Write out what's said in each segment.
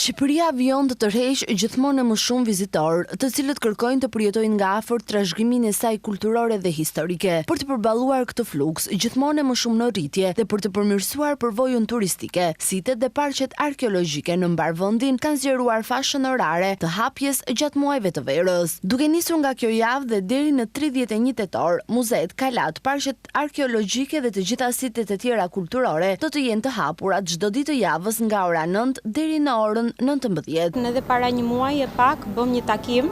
Shqipëria vijon të tërheq gjithmonë më shumë vizitorë, të cilët kërkojnë të përjetojnë nga afër trashëgiminë e saj kulturore dhe historike. Për të përballuar këtë fluks, gjithmonë më shumë në rritje dhe për të përmirësuar përvojën turistike, sitet dhe parqet arkeologjike në mbar vendin kanë zgjeruar fashën orare të hapjes gjatë muajve të verës. Duke nisur nga kjo javë dhe deri në 31 tetor, muzeet, kalat, parqet arkeologjike dhe të gjitha sitet e tjera kulturore do të jenë të hapura çdo ditë të javës nga ora 9 deri në orën 19. Edhe para një muaji e pak bëm një takim,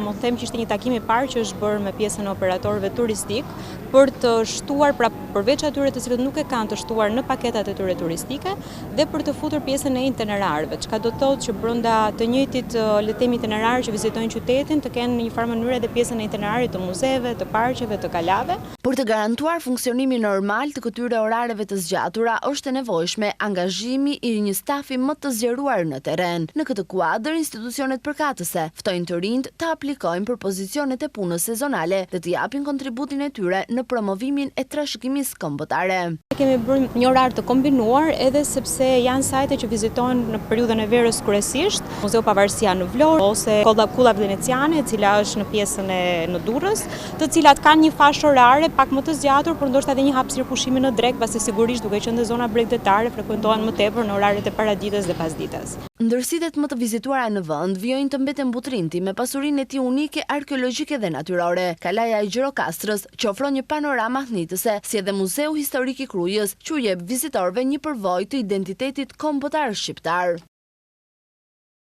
më them që ishte një takim i parë që është bërë me pjesën e operatorëve turistik për të shtuar, pra përveç atyre të cilët nuk e kanë të shtuar në paketat e tyre turistike dhe për të futur pjesën e itinerarëve, çka do të thotë që brenda të njëjtit le të themi itinerarë që vizitojnë qytetin të kenë në një farë mënyrë edhe pjesën e itinerarit të muzeve, të parqeve, të kalave. Për të garantuar funksionimin normal të këtyre orareve të zgjatura, është e nevojshme angazhimi i një stafi më të zgjeruar në terren. Në këtë kuadër, institucionet përkatëse ftojnë të rinjt të aplikojnë për pozicionet e punës sezonale dhe të japin kontributin e tyre në promovimin e trashëgimisë kombëtare. Kemi bërë një orar të kombinuar edhe sepse janë sajte që vizitojnë në periudhën e verës kryesisht, Muzeu Pavarësia në Vlorë ose Kulla Veneciane, e cila është në pjesën e në Durrës, të cilat kanë një fashë orare pak më të zgjatur, por ndoshta edhe një hapësirë pushimi në drekë, pasi sigurisht duke qenë në zona bregdetare frekuentohen më tepër në oraret e paradites dhe pasdites. Ndërsitet më të vizituara në vend vijojnë të mbeten Butrinti me pasurinë e tij unike arkeologjike dhe natyrore, Kalaja e Gjirokastrës që ofron një panoramë mahnitëse, si edhe Muzeu Historik i Krujës, që jep vizitorëve një përvojë të identitetit kombëtar shqiptar.